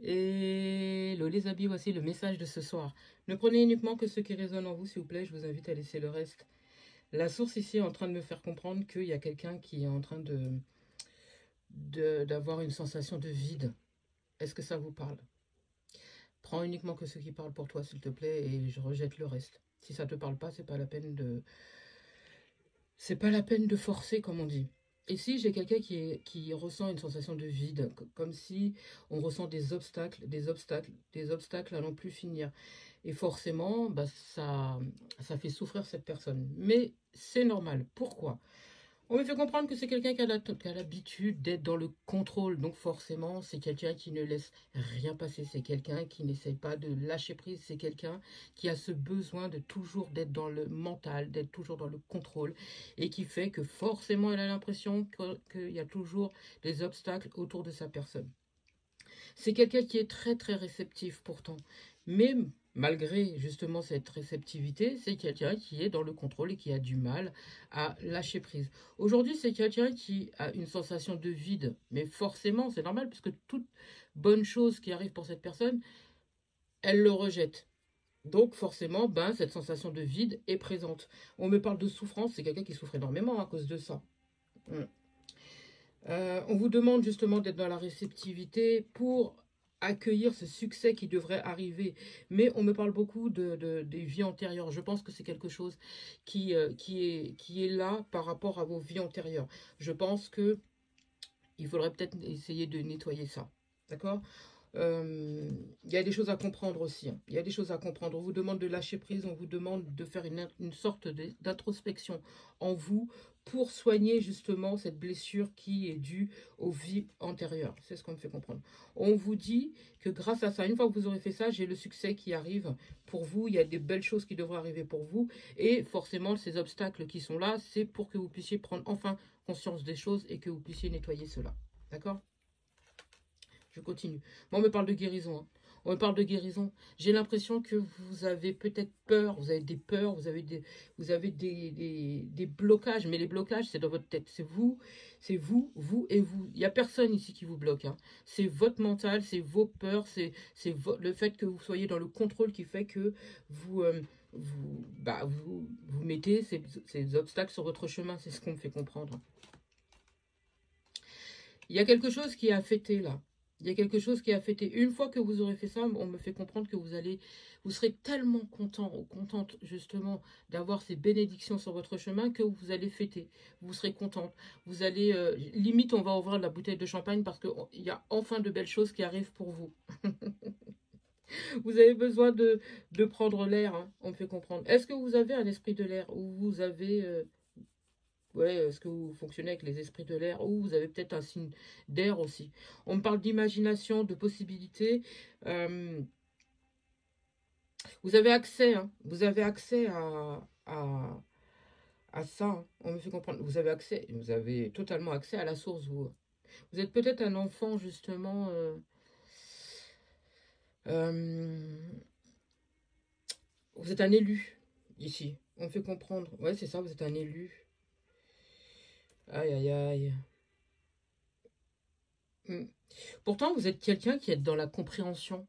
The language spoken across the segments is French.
Et les amis, voici le message de ce soir. Ne prenez uniquement que ce qui résonne en vous, s'il vous plaît. Je vous invite à laisser le reste. La source ici est en train de me faire comprendre qu'il y a quelqu'un qui est en train d'avoir une sensation de vide. Est-ce que ça vous parle? Prends uniquement que ce qui parle pour toi, s'il te plaît, et je rejette le reste. Si ça te parle pas, c'est pas la peine de forcer, comme on dit. Ici, j'ai quelqu'un qui ressent une sensation de vide, comme si on ressent des obstacles, des obstacles, des obstacles à n'en plus finir. Et forcément, bah, ça fait souffrir cette personne. Mais c'est normal. Pourquoi? On me fait comprendre que c'est quelqu'un qui a l'habitude d'être dans le contrôle. Donc forcément, c'est quelqu'un qui ne laisse rien passer. C'est quelqu'un qui n'essaie pas de lâcher prise. C'est quelqu'un qui a ce besoin de toujours d'être dans le mental, d'être toujours dans le contrôle. Et qui fait que forcément, elle a l'impression qu'il y a toujours des obstacles autour de sa personne. C'est quelqu'un qui est très très réceptif pourtant. Mais malgré justement cette réceptivité, c'est quelqu'un qui est dans le contrôle et qui a du mal à lâcher prise. Aujourd'hui, c'est quelqu'un qui a une sensation de vide. Mais forcément, c'est normal puisque toute bonne chose qui arrive pour cette personne, elle le rejette. Donc forcément, ben, cette sensation de vide est présente. On me parle de souffrance, c'est quelqu'un qui souffre énormément à cause de ça. On vous demande justement d'être dans la réceptivité pour accueillir ce succès qui devrait arriver. Mais on me parle beaucoup des vies antérieures. Je pense que c'est quelque chose qui est là par rapport à vos vies antérieures. Je pense que il faudrait peut-être essayer de nettoyer ça. D'accord? Il y a des choses à comprendre aussi. Il y a des choses à comprendre. On vous demande de lâcher prise, on vous demande de faire une sorte d'introspection en vous pour soigner justement cette blessure qui est due aux vies antérieures. C'est ce qu'on me fait comprendre. On vous dit que grâce à ça, une fois que vous aurez fait ça, j'ai le succès qui arrive pour vous. Il y a des belles choses qui devraient arriver pour vous. Et forcément, ces obstacles qui sont là, c'est pour que vous puissiez prendre enfin conscience des choses et que vous puissiez nettoyer cela. D'accord ? Je continue. Moi, on me parle de guérison. Hein. On me parle de guérison. J'ai l'impression que vous avez peut-être peur, vous avez des peurs, vous avez des blocages. Mais les blocages, c'est dans votre tête. C'est vous, vous et vous. Il n'y a personne ici qui vous bloque. Hein. C'est votre mental, c'est vos peurs, c'est le fait que vous soyez dans le contrôle qui fait que vous mettez ces obstacles sur votre chemin. C'est ce qu'on me fait comprendre. Il y a quelque chose qui est affecté là. Il y a quelque chose qui est affecté. Une fois que vous aurez fait ça, on me fait comprendre que vous serez tellement content ou contente justement d'avoir ces bénédictions sur votre chemin que vous allez fêter. Vous serez contente. Vous allez, limite, on va ouvrir la bouteille de champagne parce qu'il y a enfin de belles choses qui arrivent pour vous. Vous avez besoin de prendre l'air, hein, on me fait comprendre. Est-ce que vous avez un esprit de l'air ou vous avez... ouais, est-ce que vous fonctionnez avec les esprits de l'air ou vous avez peut-être un signe d'air aussi. On me parle d'imagination, de possibilités. Vous avez accès, hein, vous avez accès à ça. Hein, on me fait comprendre. Vous avez totalement accès à la source. Vous êtes peut-être un enfant justement. Vous êtes un élu ici. On me fait comprendre. Ouais, c'est ça, vous êtes un élu. Aïe, aïe, aïe. Pourtant, vous êtes quelqu'un qui est dans la compréhension.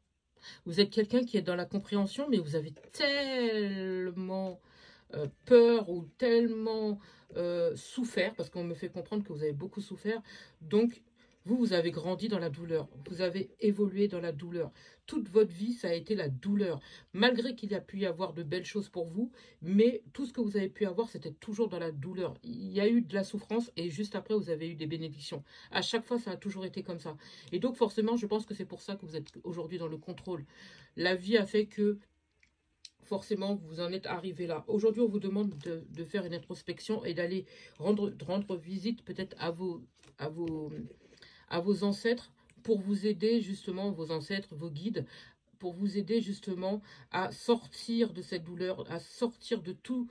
Vous êtes quelqu'un qui est dans la compréhension, mais vous avez tellement peur ou tellement souffert, parce qu'on me fait comprendre que vous avez beaucoup souffert. Donc, vous avez grandi dans la douleur. Vous avez évolué dans la douleur. Toute votre vie, ça a été la douleur. Malgré qu'il y a pu y avoir de belles choses pour vous, mais tout ce que vous avez pu avoir, c'était toujours dans la douleur. Il y a eu de la souffrance et juste après, vous avez eu des bénédictions. À chaque fois, ça a toujours été comme ça. Et donc, forcément, je pense que c'est pour ça que vous êtes aujourd'hui dans le contrôle. La vie a fait que forcément, vous en êtes arrivé là. Aujourd'hui, on vous demande de faire une introspection et d'aller rendre visite peut-être à vos ancêtres pour vous aider justement, vos ancêtres, vos guides, pour vous aider justement à sortir de cette douleur, à sortir de tout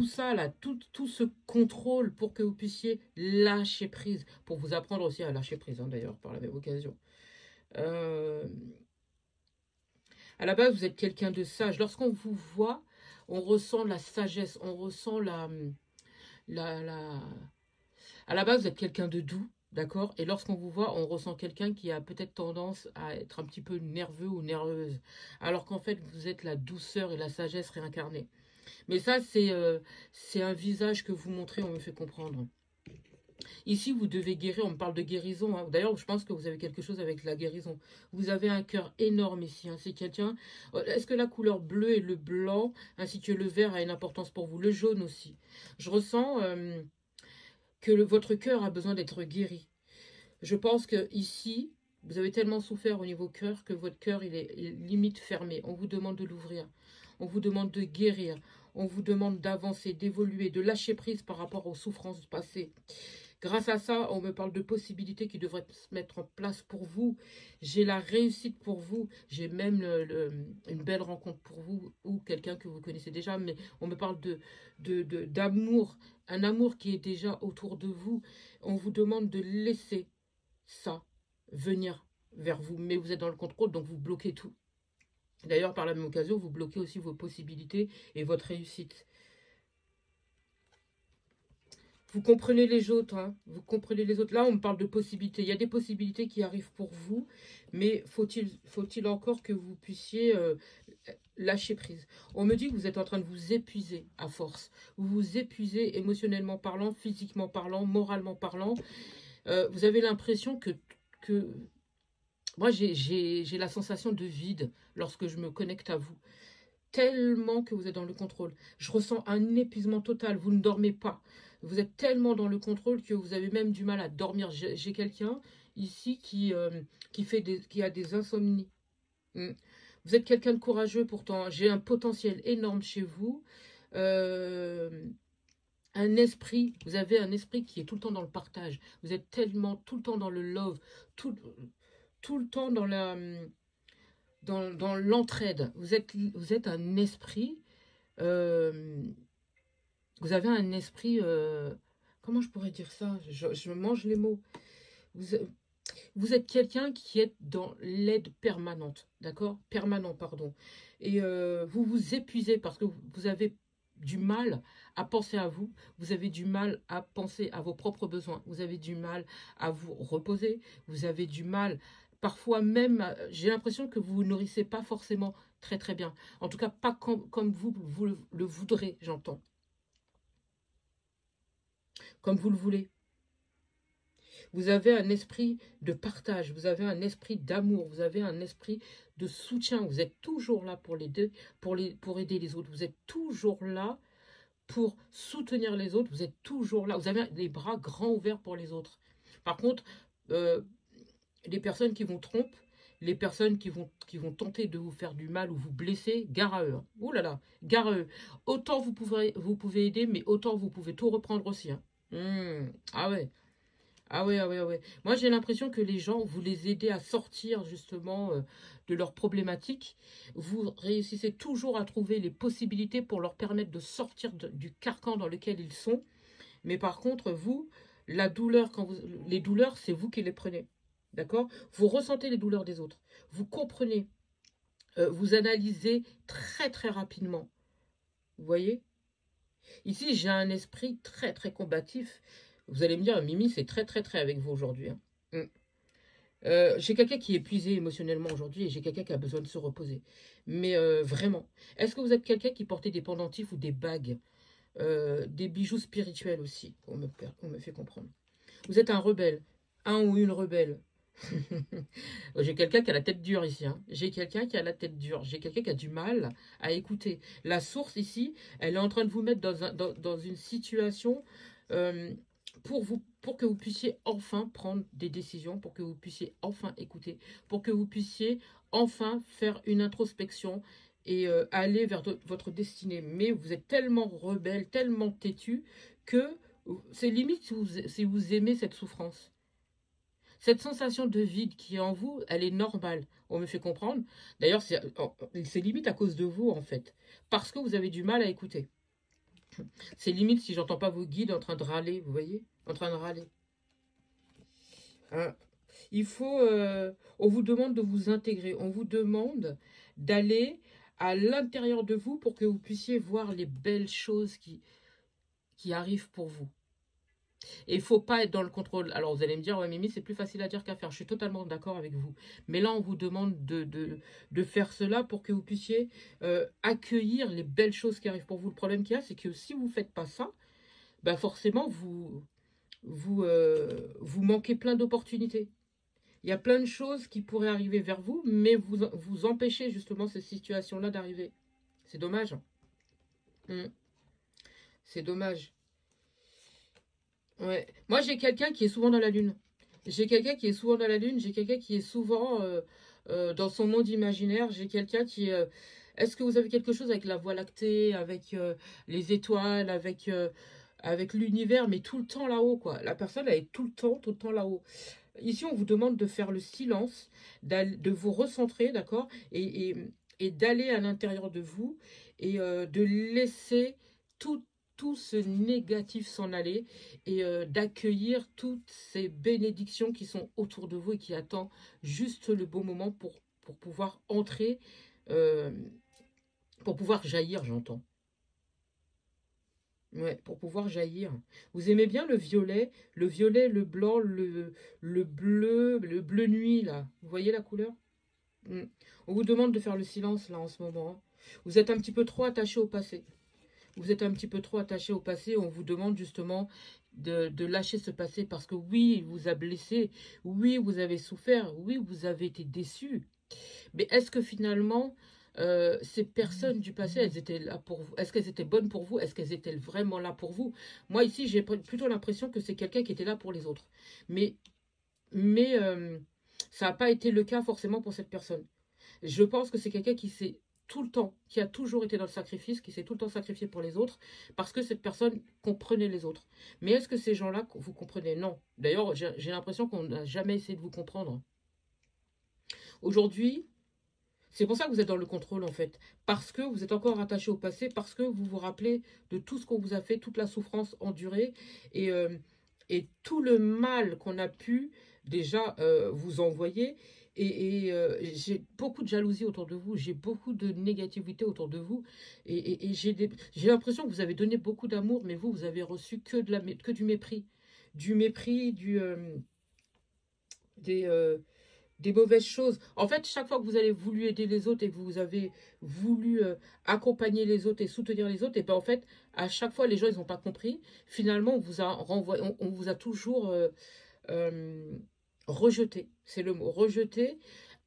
ça, là, tout ce contrôle pour que vous puissiez lâcher prise, pour vous apprendre aussi à lâcher prise, hein, d'ailleurs, par la même occasion. À la base, vous êtes quelqu'un de sage. Lorsqu'on vous voit, on ressent la sagesse, on ressent la... À la base, vous êtes quelqu'un de doux. D'accord? Et lorsqu'on vous voit, on ressent quelqu'un qui a peut-être tendance à être un petit peu nerveux ou nerveuse. Alors qu'en fait, vous êtes la douceur et la sagesse réincarnée. Mais ça, c'est un visage que vous montrez, on me fait comprendre. Ici, vous devez guérir, on me parle de guérison, hein. D'ailleurs, je pense que vous avez quelque chose avec la guérison. Vous avez un cœur énorme ici, hein. C'est quelqu'un... Est-ce que la couleur bleue et le blanc, ainsi que le vert, a une importance pour vous? Le jaune aussi. Je ressens que votre cœur a besoin d'être guéri. Je pense que ici, vous avez tellement souffert au niveau cœur que votre cœur, il est limite fermé. On vous demande de l'ouvrir. On vous demande de guérir. On vous demande d'avancer, d'évoluer, de lâcher prise par rapport aux souffrances passées. Grâce à ça, on me parle de possibilités qui devraient se mettre en place pour vous. J'ai la réussite pour vous. J'ai même une belle rencontre pour vous ou quelqu'un que vous connaissez déjà. Mais on me parle d'amour, un amour qui est déjà autour de vous. On vous demande de laisser ça venir vers vous. Mais vous êtes dans le contrôle, donc vous bloquez tout. D'ailleurs, par la même occasion, vous bloquez aussi vos possibilités et votre réussite. Vous comprenez les autres, hein? Vous comprenez les autres. Là, on me parle de possibilités. Il y a des possibilités qui arrivent pour vous, mais faut-il encore que vous puissiez lâcher prise. On me dit que vous êtes en train de vous épuiser à force. Vous vous épuisez émotionnellement parlant, physiquement parlant, moralement parlant. Vous avez l'impression que... Moi, j'ai la sensation de vide lorsque je me connecte à vous. Tellement que vous êtes dans le contrôle. Je ressens un épuisement total. Vous ne dormez pas. Vous êtes tellement dans le contrôle que vous avez même du mal à dormir. J'ai quelqu'un ici qui a des insomnies. Mm. Vous êtes quelqu'un de courageux pourtant. J'ai un potentiel énorme chez vous. Un esprit. Vous avez un esprit qui est tout le temps dans le partage. Vous êtes tellement tout le temps dans le love. Tout le temps dans la... Dans l'entraide. Vous êtes un esprit... vous avez un esprit... comment je pourrais dire ça? Je mange les mots. Vous êtes quelqu'un qui est dans l'aide permanente. D'accord? Permanent, pardon. Et vous vous épuisez parce que vous avez du mal à penser à vous. Vous avez du mal à penser à vos propres besoins. Vous avez du mal à vous reposer. Vous avez du mal... Parfois même, j'ai l'impression que vous ne nourrissez pas forcément très très bien. En tout cas, pas comme vous le voudrez, j'entends. Comme vous le voulez. Vous avez un esprit de partage, vous avez un esprit d'amour, vous avez un esprit de soutien. Vous êtes toujours là pour pour aider les autres. Vous êtes toujours là pour soutenir les autres. Vous êtes toujours là. Vous avez les bras grands ouverts pour les autres. Par contre, les personnes qui vous trompent, les personnes qui vont tenter de vous faire du mal ou vous blesser, gare à eux. Ouh là là, gare à eux. Autant vous pouvez aider, mais autant vous pouvez tout reprendre aussi. Hein. Ah ouais. Ah ouais, ah ouais, ah ouais. Moi, j'ai l'impression que les gens, vous les aidez à sortir justement de leurs problématiques. Vous réussissez toujours à trouver les possibilités pour leur permettre de sortir du carcan dans lequel ils sont. Mais par contre, vous, la douleur, les douleurs, c'est vous qui les prenez. D'accord? Vous ressentez les douleurs des autres. Vous comprenez. Vous analysez très, très rapidement. Vous voyez? Ici, j'ai un esprit très, très combatif. Vous allez me dire, Mimi, c'est très, très, très avec vous aujourd'hui. Hein. J'ai quelqu'un qui est épuisé émotionnellement aujourd'hui et j'ai quelqu'un qui a besoin de se reposer. Mais vraiment, est-ce que vous êtes quelqu'un qui portait des pendentifs ou des bagues, des bijoux spirituels aussi, on me fait comprendre. Vous êtes un rebelle, un ou une rebelle. J'ai quelqu'un qui a la tête dure ici. Hein. J'ai quelqu'un qui a la tête dure. J'ai quelqu'un qui a du mal à écouter. La source ici, elle est en train de vous mettre dans une situation pour que vous puissiez enfin prendre des décisions, pour que vous puissiez enfin écouter, pour que vous puissiez enfin faire une introspection et aller vers votre destinée. Mais vous êtes tellement rebelle, tellement têtu que c'est limite si vous aimez cette souffrance. Cette sensation de vide qui est en vous, elle est normale. On me fait comprendre. D'ailleurs, c'est limite à cause de vous, en fait. Parce que vous avez du mal à écouter. C'est limite si j'entends pas vos guides en train de râler, vous voyez? En train de râler. Hein? On vous demande de vous intégrer. On vous demande d'aller à l'intérieur de vous pour que vous puissiez voir les belles choses qui arrivent pour vous. Et il faut pas être dans le contrôle. Alors, vous allez me dire, ouais, Mimi, c'est plus facile à dire qu'à faire. Je suis totalement d'accord avec vous. Mais là, on vous demande de faire cela pour que vous puissiez accueillir les belles choses qui arrivent pour vous. Le problème qu'il y a, c'est que si vous ne faites pas ça, bah forcément, vous manquez plein d'opportunités. Il y a plein de choses qui pourraient arriver vers vous, mais vous empêchez justement ces situations-là d'arriver. C'est dommage. Mm. C'est dommage. Ouais. Moi, j'ai quelqu'un qui est souvent dans la lune. J'ai quelqu'un qui est souvent dans la lune. J'ai quelqu'un qui est souvent dans son monde imaginaire. J'ai quelqu'un qui... Est-ce que vous avez quelque chose avec la Voie lactée, avec les étoiles, avec l'univers, mais tout le temps là-haut, quoi. La personne, elle est tout le temps là-haut. Ici, on vous demande de faire le silence, de vous recentrer, d'accord, et d'aller à l'intérieur de vous et de laisser tout, tout ce négatif s'en aller et d'accueillir toutes ces bénédictions qui sont autour de vous et qui attendent juste le bon moment pour pouvoir entrer, euh, pour pouvoir jaillir, j'entends. Ouais, pour pouvoir jaillir. Vous aimez bien le violet, le blanc, le bleu nuit, là. Vous voyez la couleur? Mm. On vous demande de faire le silence, là, en ce moment, hein. Vous êtes un petit peu trop attaché au passé. Vous êtes un petit peu trop attaché au passé. On vous demande justement de lâcher ce passé parce que oui, il vous a blessé. Oui, vous avez souffert. Oui, vous avez été déçu. Mais est-ce que finalement, ces personnes du passé, elles étaient là pour vous? Est-ce qu'elles étaient bonnes pour vous? Est-ce qu'elles étaient vraiment là pour vous? Moi, ici, j'ai plutôt l'impression que c'est quelqu'un qui était là pour les autres. Mais, mais ça n'a pas été le cas forcément pour cette personne. Je pense que c'est quelqu'un qui s'est tout le temps, qui a toujours été dans le sacrifice, qui s'est tout le temps sacrifié pour les autres, parce que cette personne comprenait les autres. Mais est-ce que ces gens-là, vous comprenez? Non. D'ailleurs, j'ai l'impression qu'on n'a jamais essayé de vous comprendre. Aujourd'hui, c'est pour ça que vous êtes dans le contrôle, en fait. Parce que vous êtes encore attaché au passé, parce que vous vous rappelez de tout ce qu'on vous a fait, toute la souffrance endurée et, et tout le mal qu'on a pu déjà vous envoyer. Et j'ai beaucoup de jalousie autour de vous, j'ai beaucoup de négativité autour de vous. Et j'ai l'impression que vous avez donné beaucoup d'amour, mais vous avez reçu que du mépris. Du mépris, des... des mauvaises choses. En fait, chaque fois que vous avez voulu aider les autres et que vous avez voulu accompagner les autres et soutenir les autres, et ben en fait, à chaque fois, les gens, ils n'ont pas compris. Finalement, on vous a renvoyé, on vous a toujours euh, rejeté. C'est le mot, rejeté,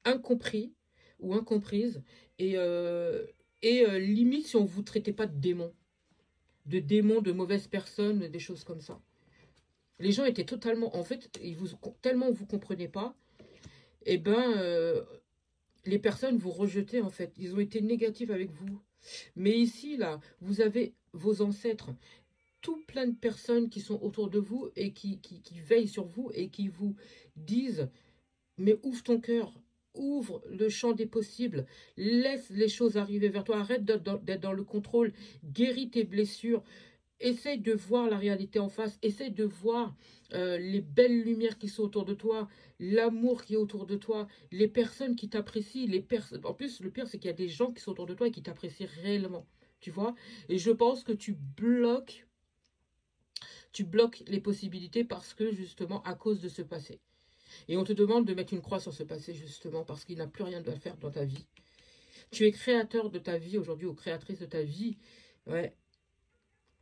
incompris ou incomprise. Et, limite, si on ne vous traitait pas de démons, de mauvaises personnes, des choses comme ça. Les gens étaient totalement, en fait, tellement vous comprenez pas, et ben, les personnes vous rejetaient en fait. Ils ont été négatifs avec vous. Mais ici, là, vous avez vos ancêtres, tout plein de personnes qui sont autour de vous et qui veillent sur vous et qui vous disent, mais ouvre ton cœur, ouvre le champ des possibles, laisse les choses arriver vers toi, arrête d'être dans le contrôle, guéris tes blessures, essaye de voir la réalité en face, essaye de voir les belles lumières qui sont autour de toi, l'amour qui est autour de toi, les personnes qui t'apprécient, en plus le pire c'est qu'il y a des gens qui sont autour de toi et qui t'apprécient réellement, tu vois, et je pense que tu bloques les possibilités parce que justement à cause de ce passé. Et on te demande de mettre une croix sur ce passé justement parce qu'il n'a plus rien à faire dans ta vie. Tu es créateur de ta vie aujourd'hui ou créatrice de ta vie. Ouais.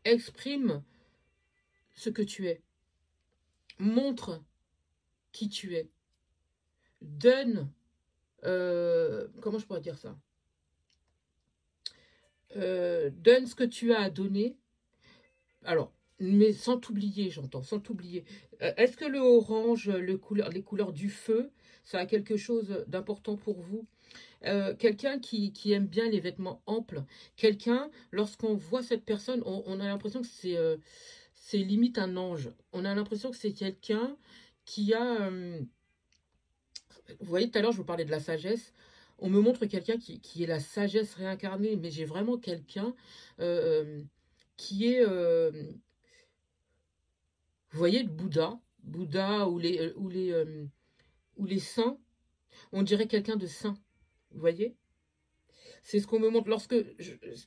Exprime ce que tu es. Montre qui tu es. Donne, comment je pourrais dire ça? Donne ce que tu as à donner. Alors, mais sans t'oublier, j'entends, sans t'oublier. Est-ce que le orange, les couleurs du feu, ça a quelque chose d'important pour vous? Quelqu'un qui aime bien les vêtements amples. Quelqu'un, lorsqu'on voit cette personne, on a l'impression que c'est limite un ange. On a l'impression que c'est quelqu'un qui a... vous voyez, tout à l'heure, je vous parlais de la sagesse. On me montre quelqu'un qui est la sagesse réincarnée, mais j'ai vraiment quelqu'un qui est... vous voyez, le Bouddha, Bouddha ou les saints, on dirait quelqu'un de saint. Vous voyez? C'est ce qu'on me montre.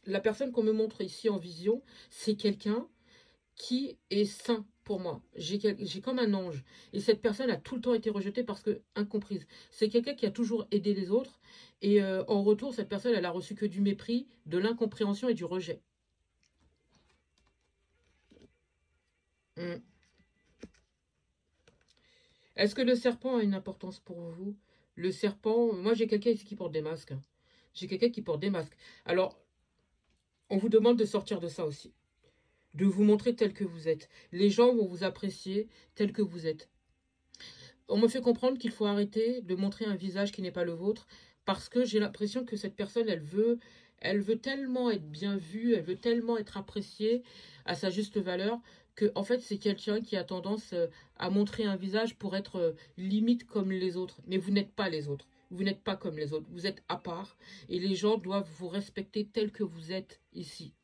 La personne qu'on me montre ici en vision, c'est quelqu'un qui est sain pour moi. J'ai comme un ange. Et cette personne a tout le temps été rejetée parce que incomprise. C'est quelqu'un qui a toujours aidé les autres. Et en retour, cette personne, elle a reçu que du mépris, de l'incompréhension et du rejet. Hmm. Est-ce que le serpent a une importance pour vous? Le serpent, moi j'ai quelqu'un ici qui porte des masques, hein. J'ai quelqu'un qui porte des masques. Alors, on vous demande de sortir de ça aussi. De vous montrer tel que vous êtes. Les gens vont vous apprécier tel que vous êtes. On me fait comprendre qu'il faut arrêter de montrer un visage qui n'est pas le vôtre parce que j'ai l'impression que cette personne, elle veut tellement être bien vue, elle veut tellement être appréciée à sa juste valeur que en fait c'est quelqu'un qui a tendance à montrer un visage pour être limite comme les autres. Mais vous n'êtes pas les autres. Vous n'êtes pas comme les autres. Vous êtes à part et les gens doivent vous respecter tel que vous êtes ici.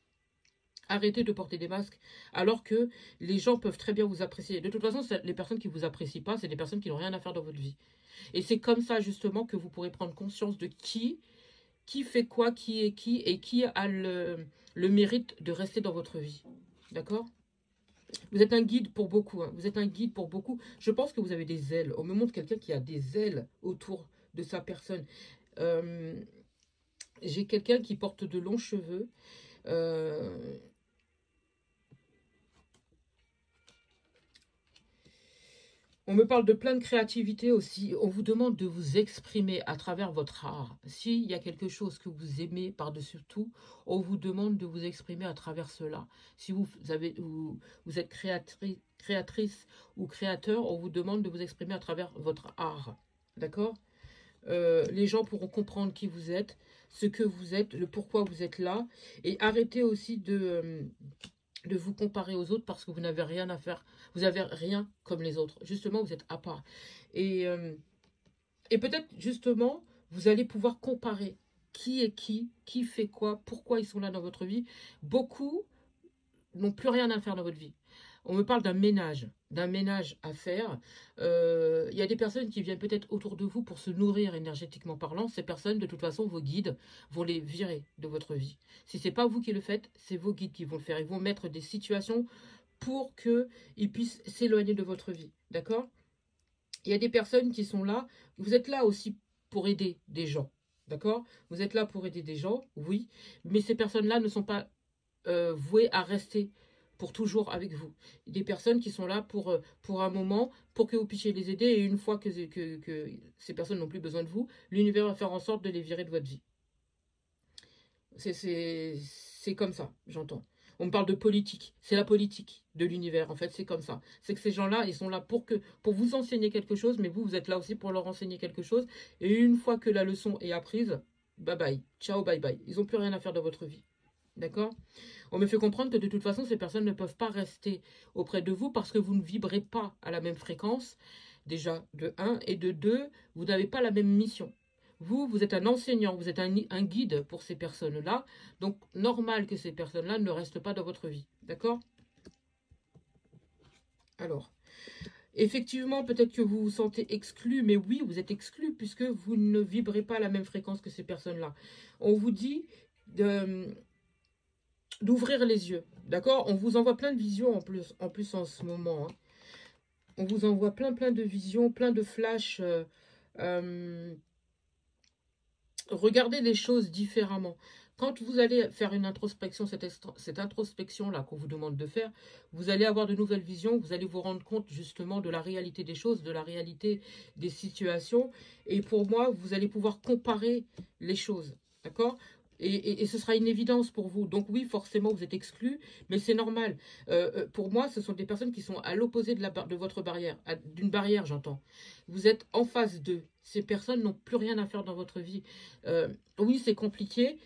Arrêtez de porter des masques alors que les gens peuvent très bien vous apprécier. De toute façon, les personnes qui ne vous apprécient pas, c'est des personnes qui n'ont rien à faire dans votre vie. Et c'est comme ça justement que vous pourrez prendre conscience de qui fait quoi, qui est qui et qui a le mérite de rester dans votre vie. D'accord? Vous êtes un guide pour beaucoup. Hein. Vous êtes un guide pour beaucoup. Je pense que vous avez des ailes. On me montre quelqu'un qui a des ailes autour de sa personne. Euh, J'ai quelqu'un qui porte de longs cheveux. Euh, On me parle de plein de créativité aussi. On vous demande de vous exprimer à travers votre art. S'il y a quelque chose que vous aimez par-dessus tout, on vous demande de vous exprimer à travers cela. Si vous êtes créatrice ou créateur, on vous demande de vous exprimer à travers votre art. D'accord? Les gens pourront comprendre qui vous êtes, ce que vous êtes, le pourquoi vous êtes là. Et arrêtez aussi de vous comparer aux autres parce que vous n'avez rien à faire. Vous n'avez rien comme les autres. Justement, vous êtes à part. Et, euh, et peut-être, justement, vous allez pouvoir comparer qui est qui fait quoi, pourquoi ils sont là dans votre vie. Beaucoup n'ont plus rien à faire dans votre vie. On me parle d'un ménage à faire. Il y a des personnes qui viennent peut-être autour de vous pour se nourrir énergétiquement parlant. Ces personnes, de toute façon, vos guides vont les virer de votre vie. Si ce n'est pas vous qui le faites, c'est vos guides qui vont le faire. Ils vont mettre des situations pour qu'ils puissent s'éloigner de votre vie. D'accord? Il y a des personnes qui sont là. Vous êtes là aussi pour aider des gens. D'accord? Vous êtes là pour aider des gens, oui. Mais ces personnes-là ne sont pas vouées à rester pour toujours avec vous. Des personnes qui sont là pour un moment, pour que vous puissiez les aider. Et une fois que ces personnes n'ont plus besoin de vous, l'univers va faire en sorte de les virer de votre vie. C'est comme ça, j'entends. On me parle de politique. C'est la politique de l'univers, en fait, c'est comme ça. C'est que ces gens-là, ils sont là pour vous enseigner quelque chose, mais vous, vous êtes là aussi pour leur enseigner quelque chose. Et une fois que la leçon est apprise, bye bye, ciao, bye bye. Ils n'ont plus rien à faire dans votre vie. D'accord? On me fait comprendre que de toute façon, ces personnes ne peuvent pas rester auprès de vous parce que vous ne vibrez pas à la même fréquence, déjà de un, et de 2, vous n'avez pas la même mission. Vous êtes un enseignant, vous êtes un guide pour ces personnes-là. Donc, normal que ces personnes-là ne restent pas dans votre vie. D'accord? Alors, effectivement, peut-être que vous vous sentez exclu, mais oui, vous êtes exclu puisque vous ne vibrez pas à la même fréquence que ces personnes-là. On vous dit d'ouvrir les yeux. D'accord? On vous envoie plein de visions en plus en ce moment. Hein. On vous envoie plein de visions, plein de flashs. Euh, Regardez les choses différemment. Quand vous allez faire une introspection, cette introspection-là qu'on vous demande de faire, vous allez avoir de nouvelles visions, vous allez vous rendre compte justement de la réalité des choses, de la réalité des situations. Et pour moi, vous allez pouvoir comparer les choses. D'accord? Et ce sera une évidence pour vous. Donc oui, forcément, vous êtes exclu, mais c'est normal. Pour moi, ce sont des personnes qui sont à l'opposé de votre barrière, d'une barrière, j'entends. Vous êtes en face d'eux. Ces personnes n'ont plus rien à faire dans votre vie. Oui, c'est compliqué.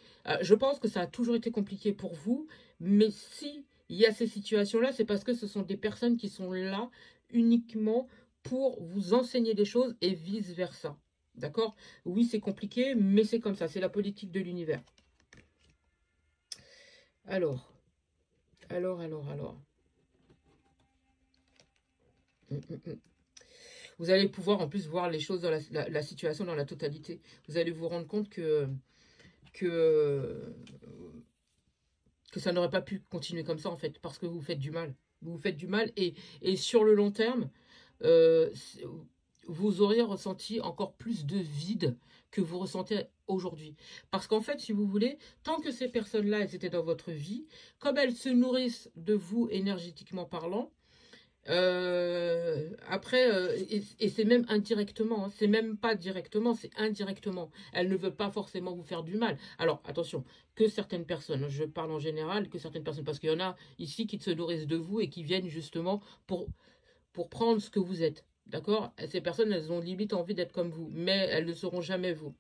Je pense que ça a toujours été compliqué pour vous, mais si il y a ces situations-là, c'est parce que ce sont des personnes qui sont là uniquement pour vous enseigner des choses et vice-versa. D'accord? Oui, c'est compliqué, mais c'est comme ça. C'est la politique de l'univers. Alors, alors. Vous allez pouvoir en plus voir les choses dans la situation dans la totalité. Vous allez vous rendre compte que, que ça n'aurait pas pu continuer comme ça en fait, parce que vous faites du mal. Vous vous faites du mal et sur le long terme, euh, vous auriez ressenti encore plus de vide que vous ressentez aujourd'hui. Parce qu'en fait, si vous voulez, tant que ces personnes-là, elles étaient dans votre vie, comme elles se nourrissent de vous énergétiquement parlant, après, et c'est même indirectement, hein, c'est même pas directement, c'est indirectement. Elles ne veulent pas forcément vous faire du mal. Alors, attention, que certaines personnes, je parle en général, que certaines personnes, parce qu'il y en a ici qui se nourrissent de vous et qui viennent justement pour prendre ce que vous êtes. D'accord? Ces personnes, elles ont limite envie d'être comme vous, mais elles ne seront jamais vous.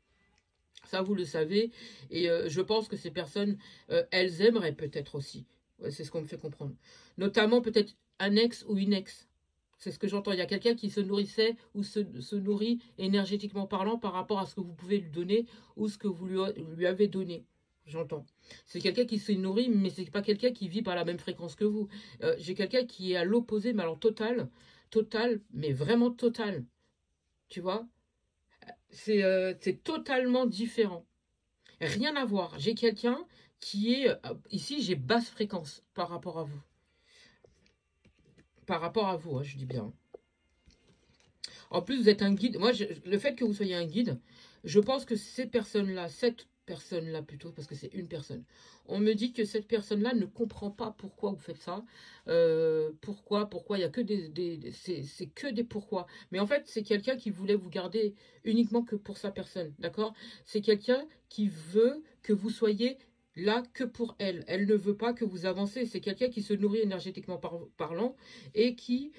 Ça, vous le savez. Et je pense que ces personnes, elles aimeraient peut-être aussi. Ouais, c'est ce qu'on me fait comprendre. Notamment peut-être un ex ou une ex. C'est ce que j'entends. Il y a quelqu'un qui se nourrissait ou se nourrit énergétiquement parlant par rapport à ce que vous pouvez lui donner ou ce que vous lui avez donné. J'entends. C'est quelqu'un qui se nourrit, mais c'est pas quelqu'un qui vit par la même fréquence que vous. J'ai quelqu'un qui est à l'opposé, mais alors total, total, mais vraiment total. Tu vois? C'est totalement différent. Rien à voir. J'ai quelqu'un qui est... ici, j'ai basse fréquence par rapport à vous. Par rapport à vous, hein, je dis bien. En plus, vous êtes un guide. Moi, le fait que vous soyez un guide, je pense que ces personnes-là, cette personne-là plutôt, parce que c'est une personne, on me dit que cette personne-là ne comprend pas pourquoi vous faites ça. Pourquoi, il y a que c'est que des pourquoi. Mais en fait, c'est quelqu'un qui voulait vous garder uniquement que pour sa personne, d'accord? C'est quelqu'un qui veut que vous soyez là que pour elle. Elle ne veut pas que vous avancez. C'est quelqu'un qui se nourrit énergétiquement parlant et qui...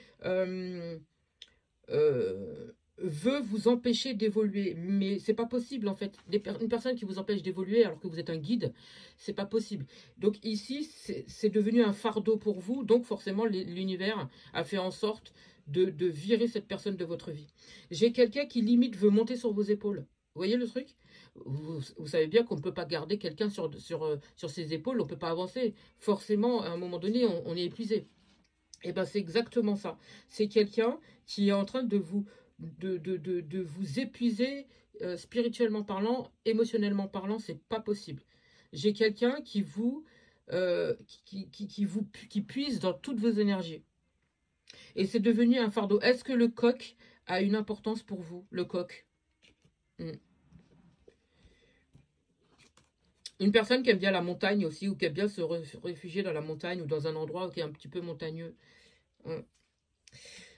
veut vous empêcher d'évoluer. Mais c'est pas possible en fait. Une personne qui vous empêche d'évoluer alors que vous êtes un guide, c'est pas possible. Donc ici, c'est devenu un fardeau pour vous. Donc forcément, l'univers a fait en sorte de virer cette personne de votre vie. J'ai quelqu'un qui limite veut monter sur vos épaules. Vous voyez le truc? Vous savez bien qu'on ne peut pas garder quelqu'un sur ses épaules, on ne peut pas avancer. Forcément, à un moment donné, on est épuisé. Et ben c'est exactement ça. C'est quelqu'un qui est en train de vous épuiser spirituellement parlant, émotionnellement parlant, c'est pas possible. J'ai quelqu'un qui puise dans toutes vos énergies. Et c'est devenu un fardeau. Est-ce que le coq a une importance pour vous, le coq? Hmm. Une personne qui aime bien la montagne aussi, ou qui aime bien se réfugier dans la montagne, ou dans un endroit qui est un petit peu montagneux. Hmm.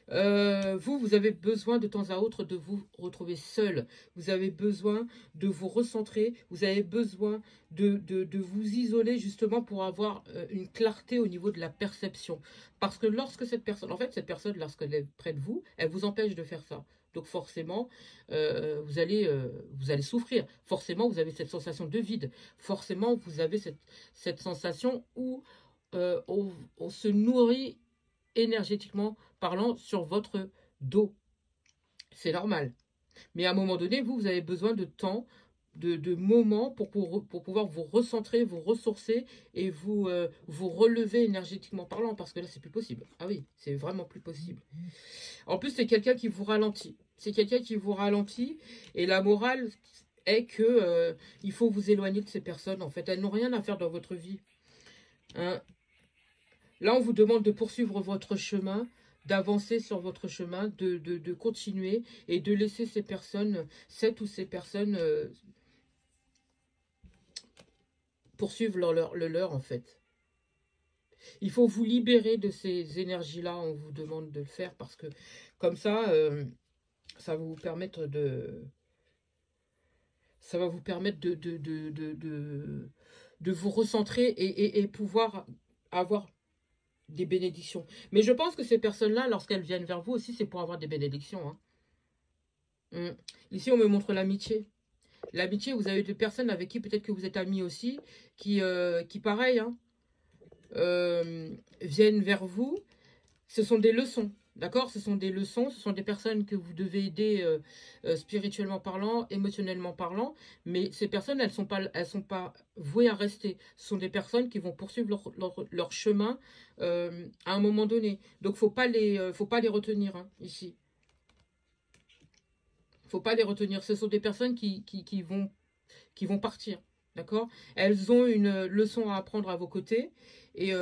Vous avez besoin de temps à autre de vous retrouver seul. Vous avez besoin de vous recentrer. Vous avez besoin de vous isoler justement pour avoir une clarté au niveau de la perception. Parce que lorsque cette personne, en fait, cette personne, lorsqu'elle est près de vous, elle vous empêche de faire ça. Donc forcément, vous allez souffrir. Forcément, vous avez cette sensation de vide. Forcément, vous avez cette sensation où on se nourrit énergétiquement parlant sur votre dos. C'est normal. Mais à un moment donné, vous avez besoin de temps, de moments pour pouvoir vous recentrer, vous ressourcer et vous relever énergétiquement parlant, parce que là, c'est plus possible. Ah oui, c'est vraiment plus possible. En plus, c'est quelqu'un qui vous ralentit. C'est quelqu'un qui vous ralentit et la morale est que il faut vous éloigner de ces personnes. En fait, elles n'ont rien à faire dans votre vie. Hein. Là, on vous demande de poursuivre votre chemin, d'avancer sur votre chemin, de continuer et de laisser ces personnes, cette ou ces personnes, poursuivre le leur, en fait. Il faut vous libérer de ces énergies-là, on vous demande de le faire, parce que comme ça va vous permettre de... Ça va vous permettre de vous recentrer et pouvoir avoir des bénédictions. Mais je pense que ces personnes-là, lorsqu'elles viennent vers vous aussi, c'est pour avoir des bénédictions. Hein. Ici, on me montre l'amitié. L'amitié, vous avez des personnes avec qui peut-être que vous êtes amis aussi, qui pareil, hein, viennent vers vous. Ce sont des leçons. D'accord? Ce sont des leçons, ce sont des personnes que vous devez aider spirituellement parlant, émotionnellement parlant, mais ces personnes, elles sont pas vouées à rester. Ce sont des personnes qui vont poursuivre leur chemin à un moment donné. Donc, faut pas les retenir hein, ici. Faut pas les retenir. Ce sont des personnes qui vont partir. D'accord? Elles ont une leçon à apprendre à vos côtés et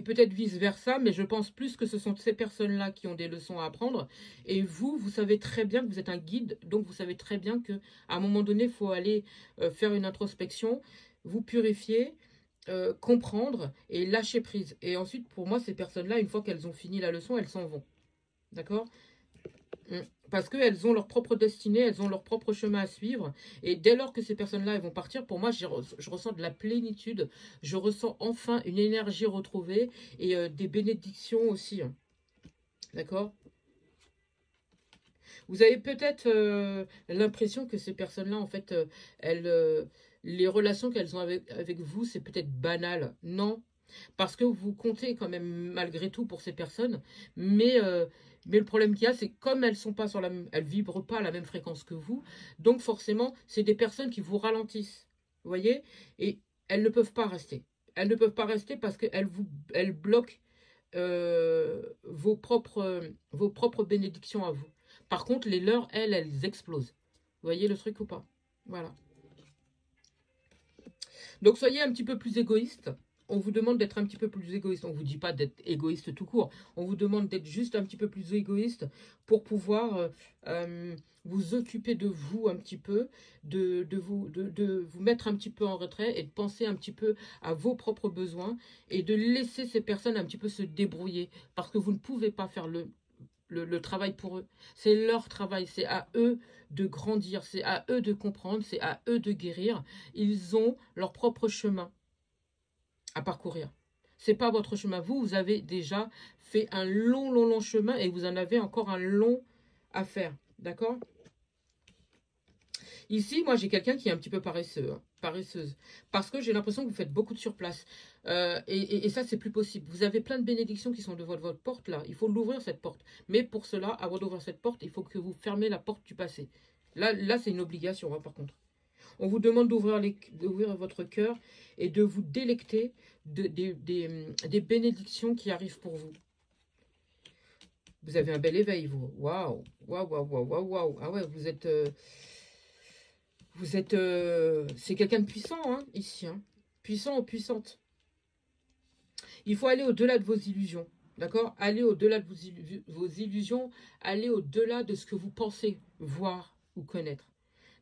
peut-être vice-versa, mais je pense plus que ce sont ces personnes-là qui ont des leçons à apprendre. Et vous, vous savez très bien que vous êtes un guide, donc vous savez très bien que à un moment donné, il faut aller faire une introspection, vous purifier, comprendre et lâcher prise. Et ensuite, pour moi, ces personnes-là, une fois qu'elles ont fini la leçon, elles s'en vont. D'accord? Mm. Parce qu'elles ont leur propre destinée, elles ont leur propre chemin à suivre. Et dès lors que ces personnes-là elles vont partir, pour moi, je ressens de la plénitude. Je ressens enfin une énergie retrouvée et des bénédictions aussi, hein. D'accord? Vous avez peut-être l'impression que ces personnes-là, en fait, elles, les relations qu'elles ont avec vous, c'est peut-être banal. Non, parce que vous comptez quand même malgré tout pour ces personnes, mais le problème qu'il y a, c'est que comme elles sont pas sur la même, elles vibrent pas à la même fréquence que vous, donc forcément, c'est des personnes qui vous ralentissent, vous voyez, et elles ne peuvent pas rester. Elles ne peuvent pas rester parce elles bloquent vos propres bénédictions à vous. Par contre, les leurs, elles explosent. Vous voyez le truc ou pas? Voilà. Donc soyez un petit peu plus égoïste. On vous demande d'être un petit peu plus égoïste. On ne vous dit pas d'être égoïste tout court. On vous demande d'être juste un petit peu plus égoïste pour pouvoir vous occuper de vous un petit peu, de vous mettre un petit peu en retrait et de penser un petit peu à vos propres besoins et de laisser ces personnes un petit peu se débrouiller parce que vous ne pouvez pas faire le travail pour eux. C'est leur travail, c'est à eux de grandir, c'est à eux de comprendre, c'est à eux de guérir. Ils ont leur propre chemin à parcourir. C'est pas votre chemin. Vous avez déjà fait un long chemin et vous en avez encore un long à faire. D'accord? Ici, moi, j'ai quelqu'un qui est un petit peu paresseux, hein, paresseuse. Parce que j'ai l'impression que vous faites beaucoup de surplace. Et ça, c'est plus possible. Vous avez plein de bénédictions qui sont devant votre porte, là. Il faut l'ouvrir, cette porte. Mais pour cela, avant d'ouvrir cette porte, il faut que vous fermez la porte du passé. Là c'est une obligation, hein, par contre. On vous demande d'ouvrir votre cœur et de vous délecter des bénédictions qui arrivent pour vous. Vous avez un bel éveil, vous. Waouh, waouh, waouh, waouh, waouh, waouh. Ah ouais, c'est quelqu'un de puissant, hein, ici, hein. Puissant ou puissante. Il faut aller au-delà de vos illusions, d'accord? Aller au-delà de vos illusions, aller au-delà de ce que vous pensez voir ou connaître.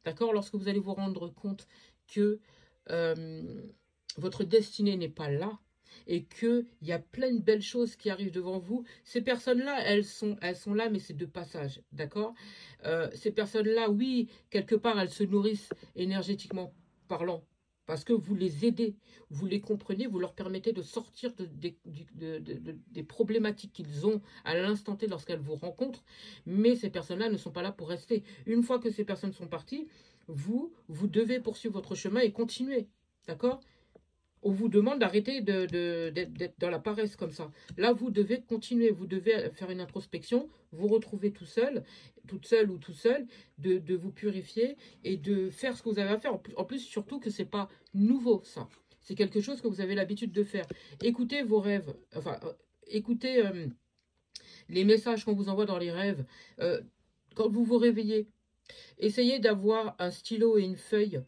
D'accord? Lorsque vous allez vous rendre compte que euh, votre destinée n'est pas là et qu'il y a plein de belles choses qui arrivent devant vous, ces personnes-là, elles sont là, mais c'est de passage. D'accord? Ces personnes-là, oui, quelque part, elles se nourrissent énergétiquement parlant. Parce que vous les aidez, vous les comprenez, vous leur permettez de sortir des problématiques qu'ils ont à l'instant T lorsqu'elles vous rencontrent. Mais ces personnes-là ne sont pas là pour rester. Une fois que ces personnes sont parties, vous devez poursuivre votre chemin et continuer. D'accord? On vous demande d'arrêter d'être dans la paresse comme ça. Là, vous devez continuer, vous devez faire une introspection, vous retrouver tout seul, toute seule ou tout seul, de vous purifier et de faire ce que vous avez à faire. En plus surtout que c'est pas nouveau, ça. C'est quelque chose que vous avez l'habitude de faire. Écoutez vos rêves, enfin, écoutez les messages qu'on vous envoie dans les rêves. Quand vous vous réveillez, essayez d'avoir un stylo et une feuille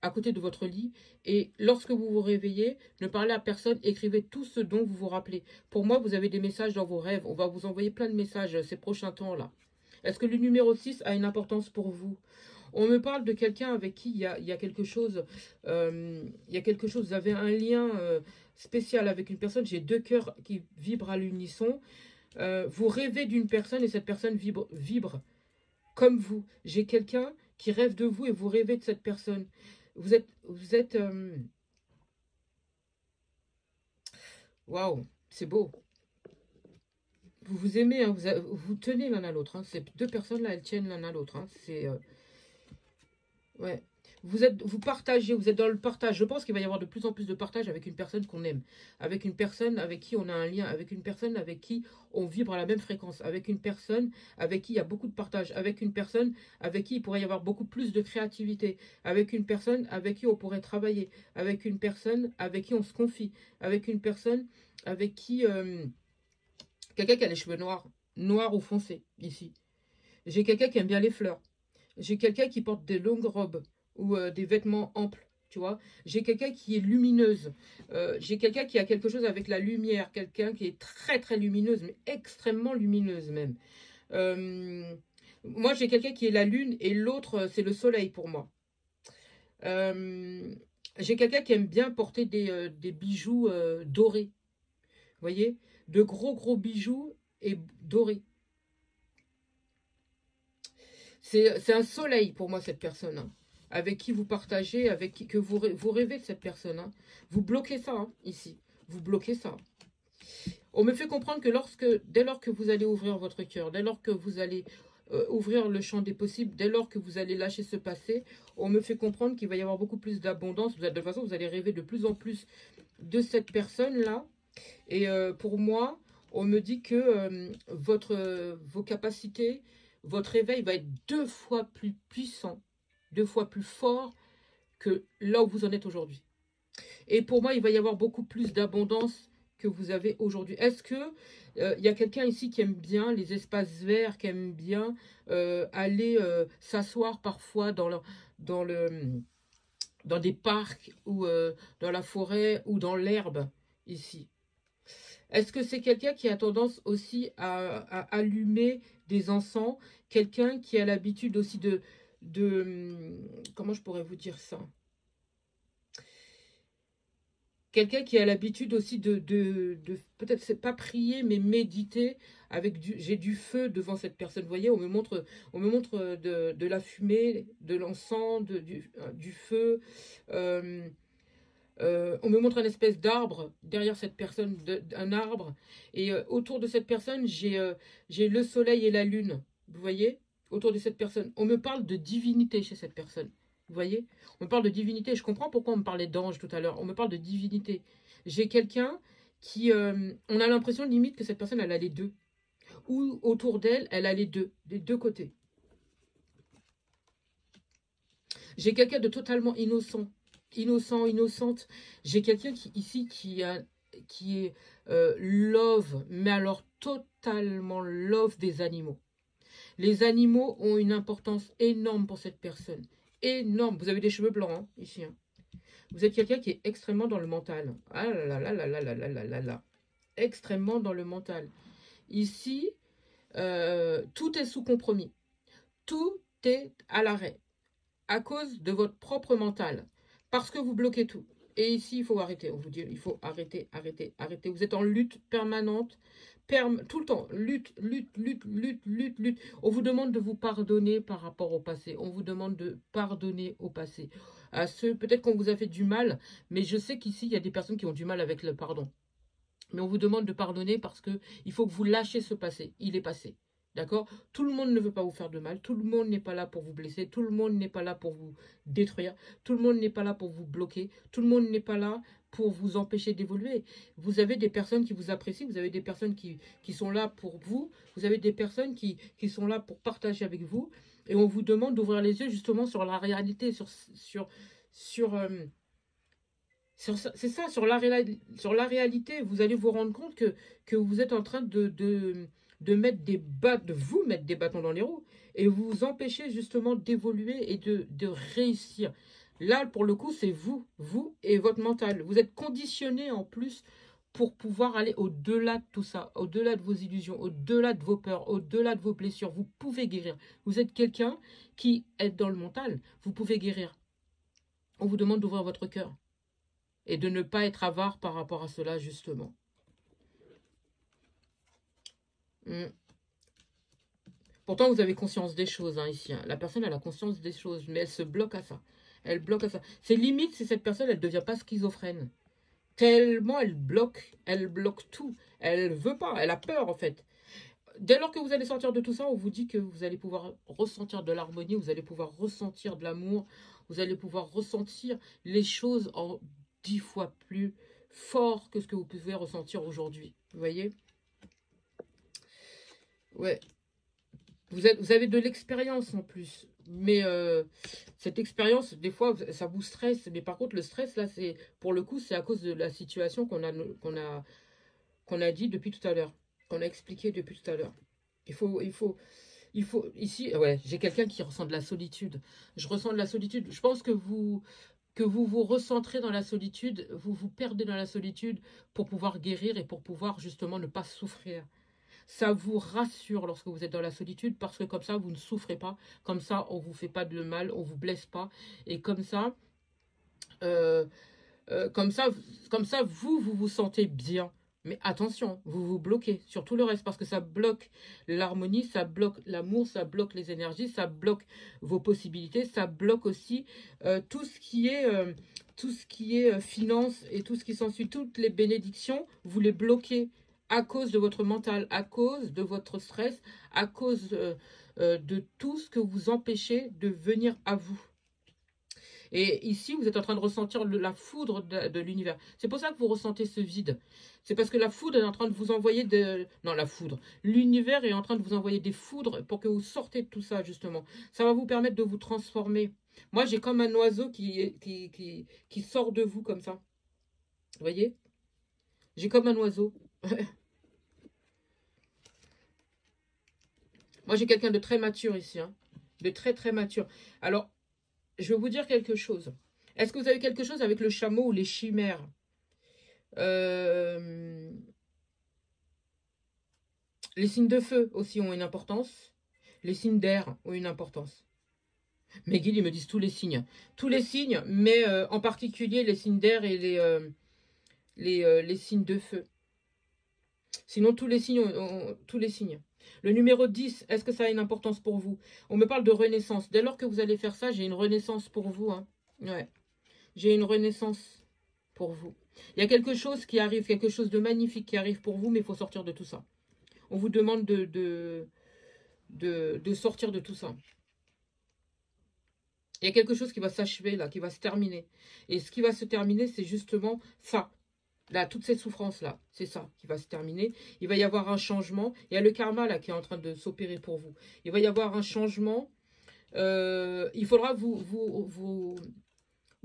à côté de votre lit et lorsque vous vous réveillez, ne parlez à personne, écrivez tout ce dont vous vous rappelez. Pour moi, vous avez des messages dans vos rêves. On va vous envoyer plein de messages ces prochains temps-là. Est-ce que le numéro 6 a une importance pour vous? On me parle de quelqu'un avec qui il y a quelque chose, il y a quelque chose, vous avez un lien spécial avec une personne. J'ai deux cœurs qui vibrent à l'unisson. Vous rêvez d'une personne et cette personne vibre comme vous. J'ai quelqu'un qui rêve de vous et vous rêvez de cette personne. Vous êtes, waouh, c'est beau. Vous vous aimez, hein, vous tenez l'un à l'autre, hein. Ces deux personnes-là, elles tiennent l'un à l'autre, hein. Ouais. Vous partagez, vous êtes dans le partage. Je pense qu'il va y avoir de plus en plus de partage avec une personne qu'on aime, avec une personne avec qui on a un lien, avec une personne avec qui on vibre à la même fréquence, avec une personne avec qui il y a beaucoup de partage, avec une personne avec qui il pourrait y avoir beaucoup plus de créativité, avec une personne avec qui on pourrait travailler, avec une personne avec qui on se confie, avec une personne avec qui quelqu'un qui a les cheveux noirs, noirs ou foncés ici. J'ai quelqu'un qui aime bien les fleurs. J'ai quelqu'un qui porte des longues robes ou des vêtements amples, tu vois. J'ai quelqu'un qui est lumineuse. J'ai quelqu'un qui a quelque chose avec la lumière. Quelqu'un qui est très, très lumineuse, mais extrêmement lumineuse même. Moi, j'ai quelqu'un qui est la lune et l'autre, c'est le soleil pour moi. Euh, j'ai quelqu'un qui aime bien porter des bijoux dorés. Vous voyez? De gros, gros bijoux et dorés. C'est un soleil pour moi, cette personne, hein, avec qui vous partagez, avec qui que vous rêvez de cette personne. Hein. Vous bloquez ça, hein, ici. Vous bloquez ça. On me fait comprendre que dès lors que vous allez ouvrir votre cœur, dès lors que vous allez ouvrir le champ des possibles, dès lors que vous allez lâcher ce passé, on me fait comprendre qu'il va y avoir beaucoup plus d'abondance. De toute façon, vous allez rêver de plus en plus de cette personne-là. Et pour moi, on me dit que vos capacités, votre réveil va être 2 fois plus puissant, 2 fois plus fort que là où vous en êtes aujourd'hui. Et pour moi, il va y avoir beaucoup plus d'abondance que vous avez aujourd'hui. Est-ce que y a quelqu'un ici qui aime bien les espaces verts, qui aime bien aller s'asseoir parfois dans le, dans des parcs ou dans la forêt ou dans l'herbe ici? Est-ce que c'est quelqu'un qui a tendance aussi à allumer des encens? Quelqu'un qui a l'habitude aussi comment je pourrais vous dire ça? Quelqu'un qui a l'habitude aussi peut-être c'est pas prier, mais méditer avec j'ai du feu devant cette personne. Vous voyez, on me montre de la fumée, de l'encens, du feu. Euh, on me montre une espèce d'arbre derrière cette personne, un arbre. Et autour de cette personne, j'ai le soleil et la lune. Vous voyez? Autour de cette personne. On me parle de divinité chez cette personne. Vous voyez? On me parle de divinité. Je comprends pourquoi on me parlait d'ange tout à l'heure. On me parle de divinité. J'ai quelqu'un qui... on a l'impression limite que cette personne, elle a les deux. Ou autour d'elle, elle a les deux. Des deux côtés. J'ai quelqu'un de totalement innocent. Innocente. J'ai quelqu'un ici qui est love, mais alors totalement love des animaux. Les animaux ont une importance énorme pour cette personne. Énorme. Vous avez des cheveux blancs, hein, ici. Hein. Vous êtes quelqu'un qui est extrêmement dans le mental. Ah là là là là là là là là là là. Extrêmement dans le mental. Ici, tout est sous compromis. Tout est à l'arrêt. À cause de votre propre mental. Parce que vous bloquez tout. Et ici, il faut arrêter. On vous dit, il faut arrêter, arrêter, arrêter. Vous êtes en lutte permanente, tout le temps. Lutte, lutte, lutte, lutte, lutte, lutte. On vous demande de vous pardonner par rapport au passé. On vous demande de pardonner au passé. À ceux, peut-être qu'on vous a fait du mal, mais je sais qu'ici, il y a des personnes qui ont du mal avec le pardon. Mais on vous demande de pardonner parce que il faut que vous lâchiez ce passé. Il est passé. D'accord? Tout le monde ne veut pas vous faire de mal. Tout le monde n'est pas là pour vous blesser. Tout le monde n'est pas là pour vous détruire. Tout le monde n'est pas là pour vous bloquer. Tout le monde n'est pas là pour vous empêcher d'évoluer. Vous avez des personnes qui vous apprécient. Vous avez des personnes qui sont là pour vous. Vous avez des personnes qui sont là pour partager avec vous. Et on vous demande d'ouvrir les yeux justement sur la réalité, c'est ça, sur la réalité. Vous allez vous rendre compte que vous êtes en train de vous mettre des bâtons dans les roues et vous empêchez justement d'évoluer et de réussir. Là, pour le coup, c'est vous et votre mental. Vous êtes conditionné en plus pour pouvoir aller au-delà de tout ça, au-delà de vos illusions, au-delà de vos peurs, au-delà de vos blessures. Vous pouvez guérir. Vous êtes quelqu'un qui est dans le mental. Vous pouvez guérir. On vous demande d'ouvrir votre cœur et de ne pas être avare par rapport à cela, justement. Pourtant, vous avez conscience des choses, hein, ici. Hein. La personne, elle a conscience des choses, mais elle se bloque à ça. Elle bloque à ça. C'est limite si cette personne, elle ne devient pas schizophrène. Tellement elle bloque tout. Elle veut pas, elle a peur, en fait. Dès lors que vous allez sortir de tout ça, on vous dit que vous allez pouvoir ressentir de l'harmonie, vous allez pouvoir ressentir de l'amour, vous allez pouvoir ressentir les choses en 10 fois plus fort que ce que vous pouvez ressentir aujourd'hui. Vous voyez? Ouais. Vous avez de l'expérience en plus. Mais cette expérience, des fois, ça vous stresse. Mais par contre, le stress, là, c'est pour le coup, c'est à cause de la situation qu'on a dit depuis tout à l'heure. Qu'on a expliqué depuis tout à l'heure. Ici, ouais, j'ai quelqu'un qui ressent de la solitude. Je ressens de la solitude. Je pense que vous, que vous vous recentrez dans la solitude, vous vous perdez dans la solitude pour pouvoir guérir et pour pouvoir justement ne pas souffrir. Ça vous rassure lorsque vous êtes dans la solitude parce que comme ça, vous ne souffrez pas. Comme ça, on ne vous fait pas de mal, on ne vous blesse pas. Et euh, comme ça, vous vous sentez bien. Mais attention, vous vous bloquez sur tout le reste parce que ça bloque l'harmonie, ça bloque l'amour, ça bloque les énergies, ça bloque vos possibilités, ça bloque aussi tout ce qui est finance et tout ce qui s'ensuit, toutes les bénédictions, vous les bloquez à cause de votre mental, à cause de votre stress, à cause de tout ce que vous empêchez de venir à vous. Et ici, vous êtes en train de ressentir la foudre de l'univers. C'est pour ça que vous ressentez ce vide. C'est parce que la foudre est en train de vous envoyer de... Non, la foudre. L'univers est en train de vous envoyer des foudres pour que vous sortez de tout ça, justement. Ça va vous permettre de vous transformer. Moi, j'ai comme un oiseau qui sort de vous comme ça. Vous voyez? J'ai comme un oiseau. Moi, j'ai quelqu'un de très mature ici. Hein. De très, très mature. Alors, je vais vous dire quelque chose. Est-ce que vous avez quelque chose avec le chameau ou les chimères? Les signes de feu aussi ont une importance. Les signes d'air ont une importance. Mes guides, ils me disent tous les signes. Tous les signes, mais en particulier les signes d'air et les signes de feu. Sinon, tous les signes tous les signes. Le numéro 10, est-ce que ça a une importance pour vous? On me parle de renaissance. Dès lors que vous allez faire ça, j'ai une renaissance pour vous. Hein. Ouais. J'ai une renaissance pour vous. Il y a quelque chose qui arrive, quelque chose de magnifique qui arrive pour vous, mais il faut sortir de tout ça. On vous demande de sortir de tout ça. Il y a quelque chose qui va s'achever là, qui va se terminer. Et ce qui va se terminer, c'est justement ça. Là, toute cette souffrance-là, c'est ça qui va se terminer. Il va y avoir un changement. Il y a le karma là qui est en train de s'opérer pour vous. Il va y avoir un changement. Il faudra vous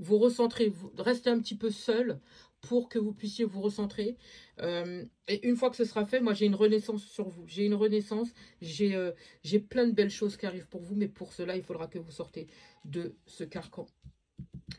recentrer, rester un petit peu seul pour que vous puissiez vous recentrer. Et une fois que ce sera fait, moi j'ai une renaissance sur vous. J'ai une renaissance, j'ai plein de belles choses qui arrivent pour vous, mais pour cela, il faudra que vous sortez de ce carcan.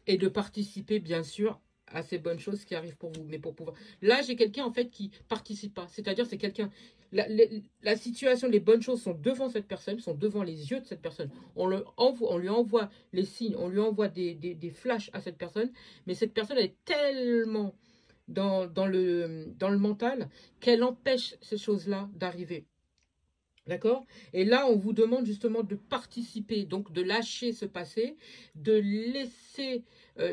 Et de participer, bien sûr, à ces bonnes choses qui arrivent pour vous. Mais pour pouvoir... Là, j'ai quelqu'un, en fait, qui participe pas. C'est-à-dire, c'est quelqu'un... La situation, les bonnes choses sont devant cette personne, sont devant les yeux de cette personne. On lui envoie les signes, on lui envoie des flashs à cette personne. Mais cette personne, elle est tellement dans le mental qu'elle empêche ces choses-là d'arriver. D'accord? Et là, on vous demande justement de participer, donc de lâcher ce passé, de laisser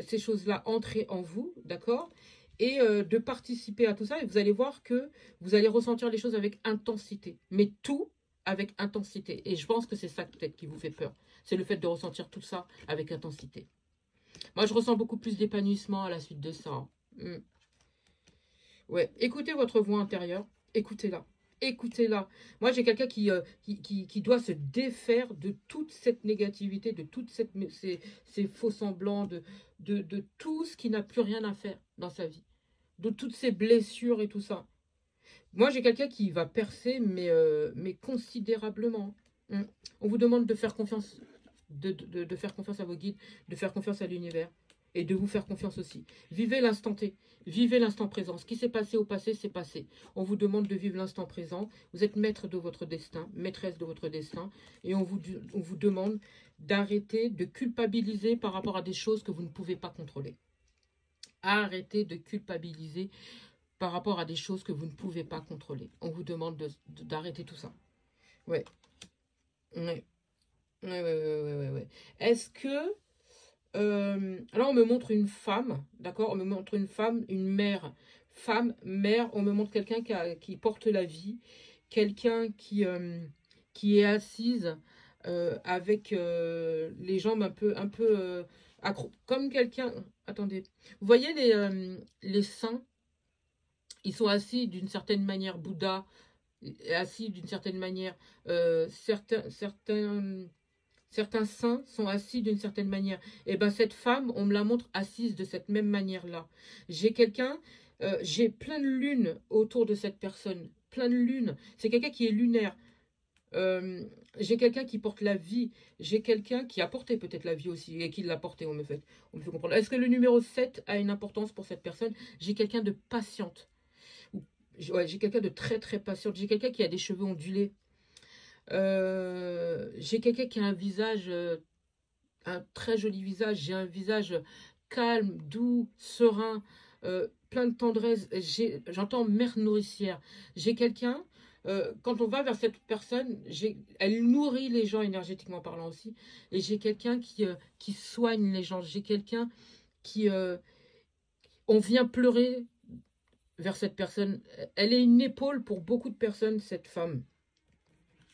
ces choses-là entrer en vous, d'accord? Et de participer à tout ça. Et vous allez voir que vous allez ressentir les choses avec intensité. Mais tout avec intensité. Et je pense que c'est ça peut-être qui vous fait peur. C'est le fait de ressentir tout ça avec intensité. Moi, je ressens beaucoup plus d'épanouissement à la suite de ça. Ouais, écoutez votre voix intérieure. Écoutez-la. Écoutez-la. Moi, j'ai quelqu'un qui doit se défaire de toute cette négativité, de toutes ces faux semblants, de tout ce qui n'a plus rien à faire dans sa vie, de toutes ces blessures et tout ça. Moi, j'ai quelqu'un qui va percer, mais considérablement. On vous demande de faire confiance, de faire confiance à vos guides, de faire confiance à l'univers. Et de vous faire confiance aussi. Vivez l'instant T. Vivez l'instant présent. Ce qui s'est passé au passé, c'est passé. On vous demande de vivre l'instant présent. Vous êtes maître de votre destin, maîtresse de votre destin. Et on vous demande d'arrêter de culpabiliser par rapport à des choses que vous ne pouvez pas contrôler. Arrêtez de culpabiliser par rapport à des choses que vous ne pouvez pas contrôler. On vous demande d'arrêter tout ça. Ouais. Ouais. Ouais. Est-ce que... là, on me montre une femme, d'accord? On me montre une femme, une mère. Femme, mère, on me montre quelqu'un qui porte la vie. Quelqu'un qui est assise avec les jambes un peu accro. Comme quelqu'un... Attendez. Vous voyez les saints? Ils sont assis d'une certaine manière. Bouddha est assis d'une certaine manière. Certains saints sont assis d'une certaine manière. Et bien, cette femme, on me la montre assise de cette même manière-là. J'ai j'ai plein de lunes autour de cette personne. Plein de lunes. C'est quelqu'un qui est lunaire. Euh, j'ai quelqu'un qui porte la vie. J'ai quelqu'un qui a porté peut-être la vie aussi et qui l'a porté, on me fait comprendre. Est-ce que le numéro 7 a une importance pour cette personne? J'ai quelqu'un de patiente. Ouais, j'ai quelqu'un de très très patiente. J'ai quelqu'un qui a des cheveux ondulés. J'ai quelqu'un qui a un visage, un très joli visage. J'ai un visage calme, doux, serein, plein de tendresse. J'entends mère nourricière. J'ai quelqu'un, quand on va vers cette personne, elle nourrit les gens énergétiquement parlant aussi. Et j'ai quelqu'un qui soigne les gens. J'ai quelqu'un qui... on vient pleurer vers cette personne. Elle est une épaule pour beaucoup de personnes, cette femme.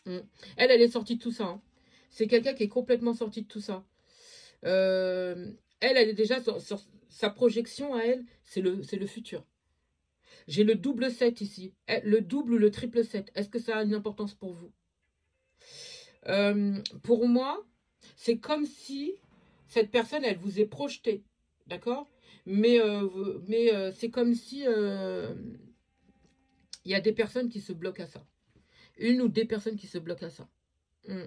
Mm. Elle est sortie de tout ça, hein. C'est quelqu'un qui est complètement sorti de tout ça. Euh, elle est déjà sur sa projection à elle, c'est le futur. J'ai le double 7 ici. Le double ou le triple 7. Est-ce que ça a une importance pour vous? Pour moi, c'est comme si cette personne, elle vous est projetée. D'accord? Mais c'est comme si il y a des personnes qui se bloquent à ça. Une ou des personnes qui se bloquent à ça. Mm.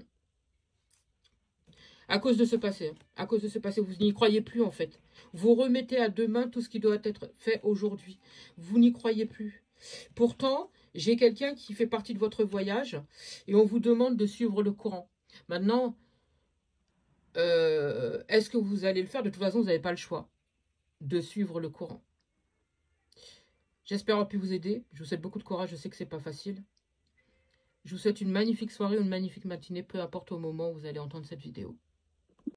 À cause de ce passé. À cause de ce passé, vous n'y croyez plus en fait. Vous remettez à demain tout ce qui doit être fait aujourd'hui. Vous n'y croyez plus. Pourtant, j'ai quelqu'un qui fait partie de votre voyage et on vous demande de suivre le courant. Maintenant, est-ce que vous allez le faire? De toute façon, vous n'avez pas le choix de suivre le courant. J'espère avoir pu vous aider. Je vous souhaite beaucoup de courage. Je sais que c'est pas facile. Je vous souhaite une magnifique soirée ou une magnifique matinée, peu importe au moment où vous allez entendre cette vidéo.